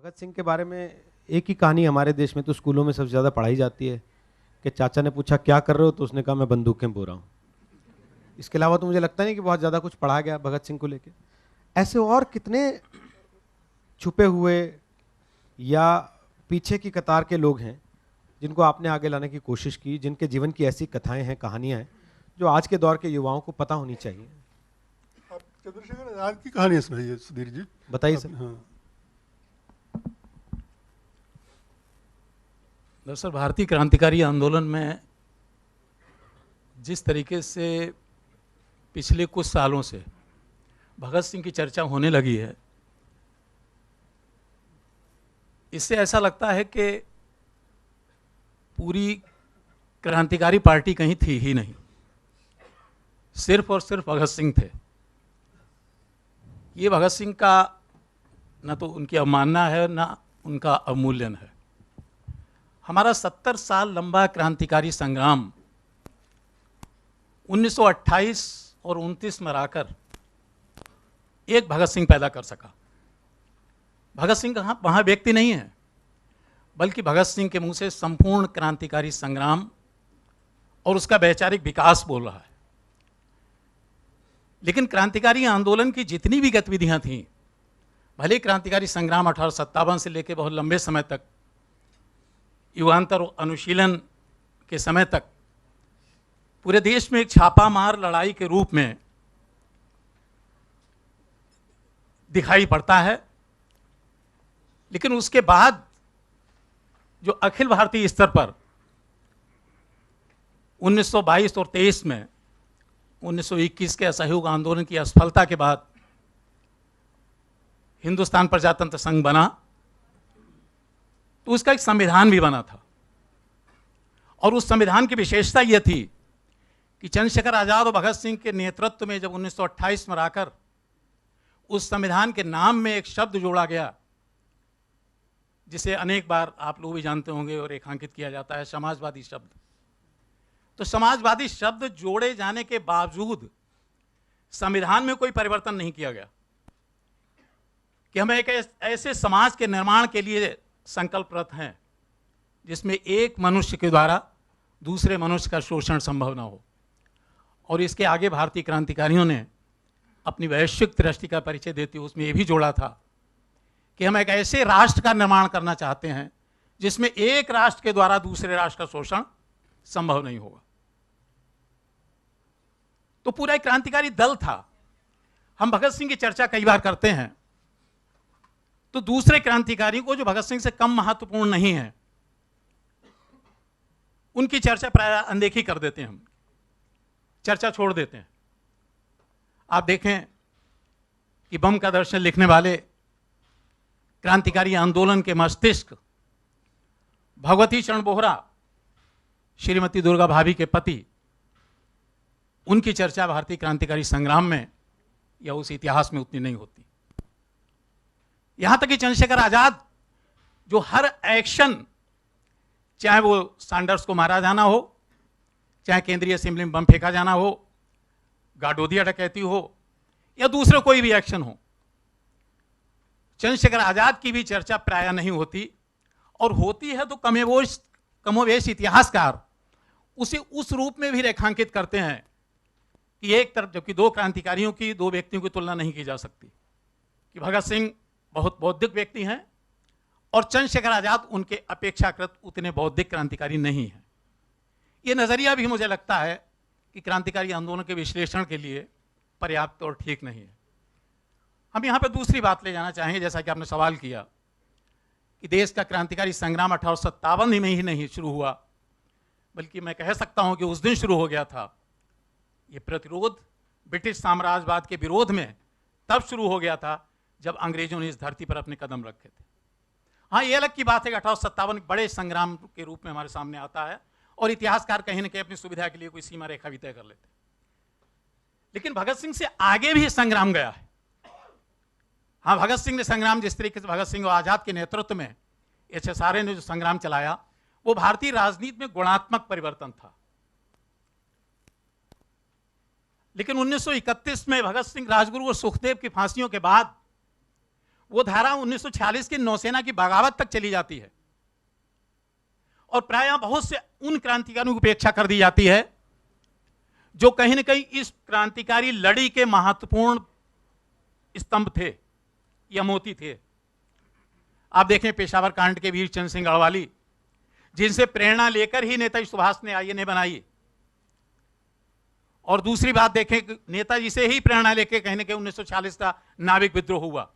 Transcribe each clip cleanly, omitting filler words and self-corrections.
भगत सिंह के बारे में एक ही कहानी हमारे देश में तो स्कूलों में सबसे ज़्यादा पढ़ाई जाती है कि चाचा ने पूछा क्या कर रहे हो तो उसने कहा मैं बंदूकें बो रहा हूँ। इसके अलावा तो मुझे लगता नहीं कि बहुत ज़्यादा कुछ पढ़ा गया भगत सिंह को लेके। ऐसे और कितने छुपे हुए या पीछे की कतार के लोग हैं जिनको आपने आगे लाने की कोशिश की, जिनके जीवन की ऐसी कथाएं हैं, कहानियां हैं जो आज के दौर के युवाओं को पता होनी चाहिए। आप चंद्रशेखर आजाद की कहानी सुनाइए सुधीर जी। बताइए सर। हाँ। दरअसल भारतीय क्रांतिकारी आंदोलन में जिस तरीके से पिछले कुछ सालों से भगत सिंह की चर्चा होने लगी है, इससे ऐसा लगता है कि पूरी क्रांतिकारी पार्टी कहीं थी ही नहीं, सिर्फ और सिर्फ भगत सिंह थे। ये भगत सिंह का न तो उनकी अवमानना है न उनका अवमूल्यन है। हमारा 70 साल लंबा क्रांतिकारी संग्राम 1928 और 29 में आकर एक भगत सिंह पैदा कर सका। भगत सिंह वहाँ व्यक्ति नहीं है, बल्कि भगत सिंह के मुंह से संपूर्ण क्रांतिकारी संग्राम और उसका वैचारिक विकास बोल रहा है। लेकिन क्रांतिकारी आंदोलन की जितनी भी गतिविधियां थीं, भले क्रांतिकारी संग्राम 1857 से लेकर बहुत लंबे समय तक, युगांतर अनुशीलन के समय तक पूरे देश में एक छापामार लड़ाई के रूप में दिखाई पड़ता है, लेकिन उसके बाद जो अखिल भारतीय स्तर पर 1922 और 23 में 1921 के असहयोग आंदोलन की असफलता के बाद हिंदुस्तान प्रजातंत्र संघ बना, तो उसका एक संविधान भी बना था। और उस संविधान की विशेषता यह थी कि चंद्रशेखर आजाद और भगत सिंह के नेतृत्व में जब 1928 में आकर उस संविधान के नाम में एक शब्द जोड़ा गया, जिसे अनेक बार आप लोग भी जानते होंगे और रेखांकित किया जाता है, समाजवादी शब्द। तो समाजवादी शब्द जोड़े जाने के बावजूद संविधान में कोई परिवर्तन नहीं किया गया कि हम एक ऐसे समाज के निर्माण के लिए संकल्परत हैं जिसमें एक मनुष्य के द्वारा दूसरे मनुष्य का शोषण संभव न हो। और इसके आगे भारतीय क्रांतिकारियों ने अपनी वैश्विक दृष्टि का परिचय देते हुए उसमें यह भी जोड़ा था कि हम एक ऐसे राष्ट्र का निर्माण करना चाहते हैं जिसमें एक राष्ट्र के द्वारा दूसरे राष्ट्र का शोषण संभव नहीं होगा। तो पूरा एक क्रांतिकारी दल था। हम भगत सिंह की चर्चा कई बार करते हैं तो दूसरे क्रांतिकारियों को जो भगत सिंह से कम महत्वपूर्ण नहीं है, उनकी चर्चा प्राय अनदेखी कर देते हैं, हम चर्चा छोड़ देते हैं। आप देखें कि बम का दर्शन लिखने वाले क्रांतिकारी आंदोलन के मस्तिष्क भगवती चरण बोहरा, श्रीमती दुर्गा भाभी के पति, उनकी चर्चा भारतीय क्रांतिकारी संग्राम में या उस इतिहास में उतनी नहीं होती। यहां तक कि चंद्रशेखर आजाद जो हर एक्शन, चाहे वो सैंडर्स को मारा जाना हो, चाहे केंद्रीय असेंबली में बम फेंका जाना हो, गाडोदिया डकैती हो या दूसरे कोई भी एक्शन हो, चंद्रशेखर आजाद की भी चर्चा प्राय नहीं होती। और होती है तो कमोवेश इतिहासकार उसे उस रूप में भी रेखांकित करते हैं कि एक तरफ, जबकि दो क्रांतिकारियों की, दो व्यक्तियों की तुलना नहीं की जा सकती, कि भगत सिंह बहुत बौद्धिक व्यक्ति हैं और चंद्रशेखर आजाद उनके अपेक्षाकृत उतने बौद्धिक क्रांतिकारी नहीं हैं। ये नजरिया भी मुझे लगता है कि क्रांतिकारी आंदोलन के विश्लेषण के लिए पर्याप्त और ठीक नहीं है। हम यहाँ पर दूसरी बात ले जाना चाहेंगे, जैसा कि आपने सवाल किया कि देश का क्रांतिकारी संग्राम 1857 में ही नहीं शुरू हुआ, बल्कि मैं कह सकता हूँ कि उस दिन शुरू हो गया था। ये प्रतिरोध ब्रिटिश साम्राज्यवाद के विरोध में तब शुरू हो गया था जब अंग्रेजों ने इस धरती पर अपने कदम रखे थे। हाँ, ये अलग की बात है कि 1857 बड़े संग्राम के रूप में हमारे सामने आता है और इतिहासकार कहीं न कहीं अपनी सुविधा के लिए कोई सीमा रेखा भी तय कर लेते, लेकिन भगत सिंह से आगे भी संग्राम गया है। हाँ, भगत सिंह ने संग्राम, जिस तरीके से भगत सिंह और आजाद के नेतृत्व में HSRA ने जो संग्राम चलाया, वो भारतीय राजनीति में गुणात्मक परिवर्तन था। लेकिन 1931 में भगत सिंह, राजगुरु और सुखदेव की फांसियों के बाद वो धारा 1946 की नौसेना की बगावत तक चली जाती है और प्रायः बहुत से उन क्रांतिकारियों की उपेक्षा कर दी जाती है जो कहीं ना कहीं इस क्रांतिकारी लड़ी के महत्वपूर्ण स्तंभ थे या मोती थे। आप देखें पेशावर कांड के वीर चंद्र सिंह गढ़वाली, जिनसे प्रेरणा लेकर ही नेताजी सुभाष ने आईएनए बनाई। और दूसरी बात देखें, नेताजी से ही प्रेरणा लेकर कहीं ना कहीं 1946 का नाविक विद्रोह हुआ।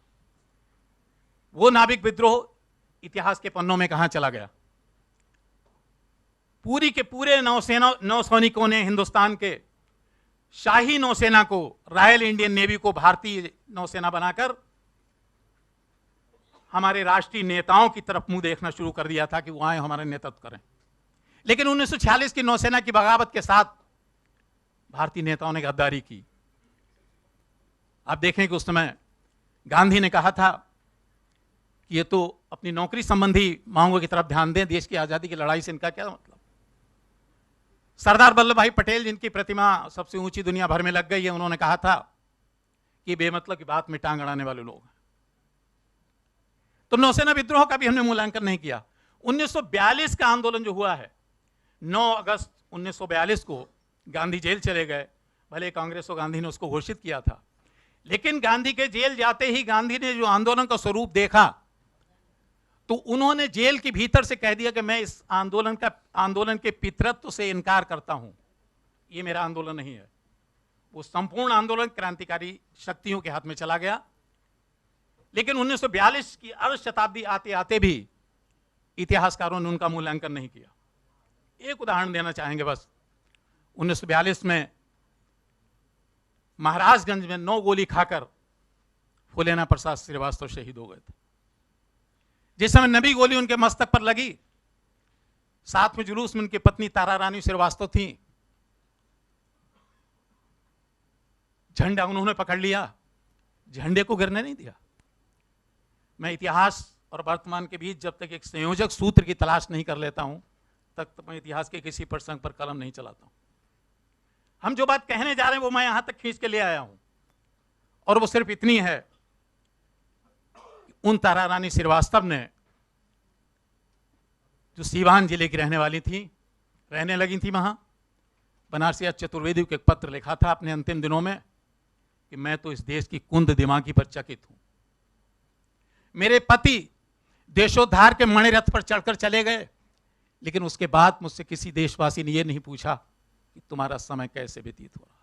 वो नाविक विद्रोह इतिहास के पन्नों में कहां चला गया? पूरी के पूरे नौसैनिकों ने हिंदुस्तान के शाही नौसेना को, रॉयल इंडियन नेवी को भारतीय नौसेना बनाकर हमारे राष्ट्रीय नेताओं की तरफ मुंह देखना शुरू कर दिया था कि वो आए हमारा नेतृत्व करें। लेकिन 1946 की नौसेना की बगावत के साथ भारतीय नेताओं ने गद्दारी की। आप देखें कि उस समय गांधी ने कहा था कि ये तो अपनी नौकरी संबंधी मांगों की तरफ ध्यान दें, देश की आजादी की लड़ाई से इनका क्या मतलब। सरदार वल्लभ भाई पटेल, जिनकी प्रतिमा सबसे ऊंची दुनिया भर में लग गई है, उन्होंने कहा था कि बेमतलब की बात में टांग अड़ाने वाले लोग हैं। तो नौसेना विद्रोह का भी हमने मूल्यांकन नहीं किया। 1942 का आंदोलन जो हुआ है, 9 अगस्त 1942 को गांधी जेल चले गए। भले कांग्रेस और गांधी ने उसको घोषित किया था, लेकिन गांधी के जेल जाते ही गांधी ने जो आंदोलन का स्वरूप देखा तो उन्होंने जेल के भीतर से कह दिया कि मैं इस आंदोलन के पितृत्व से इनकार करता हूं, ये मेरा आंदोलन नहीं है। वो संपूर्ण आंदोलन क्रांतिकारी शक्तियों के हाथ में चला गया। लेकिन 1942 की अर्ध शताब्दी आते आते भी इतिहासकारों ने उनका मूल्यांकन नहीं किया। एक उदाहरण देना चाहेंगे बस। 1942 में महाराजगंज में 9 गोली खाकर फुलेना प्रसाद श्रीवास्तव शहीद हो गए थे। जिस समय नबी गोली उनके मस्तक पर लगी, साथ में जुलूस में उनकी पत्नी तारा रानी श्रीवास्तव थी। झंडा उन्होंने पकड़ लिया, झंडे को गिरने नहीं दिया। मैं इतिहास और वर्तमान के बीच जब तक एक संयोजक सूत्र की तलाश नहीं कर लेता हूं, तक तो मैं इतिहास के किसी प्रसंग पर कलम नहीं चलाता हूं। हम जो बात कहने जा रहे हैं वो मैं यहां तक खींच के ले आया हूं, और वो सिर्फ इतनी है, उन तारा रानी श्रीवास्तव ने, जो सीवान जिले की रहने वाली थी, रहने लगी थी वहां, बनारसी चतुर्वेदी को एक पत्र लिखा था अपने अंतिम दिनों में कि मैं तो इस देश की कुंद दिमागी पर चकित हूं। मेरे पति देशोद्धार के मणिरथ पर चढ़कर चले गए, लेकिन उसके बाद मुझसे किसी देशवासी ने यह नहीं पूछा कि तुम्हारा समय कैसे व्यतीत हो रहा।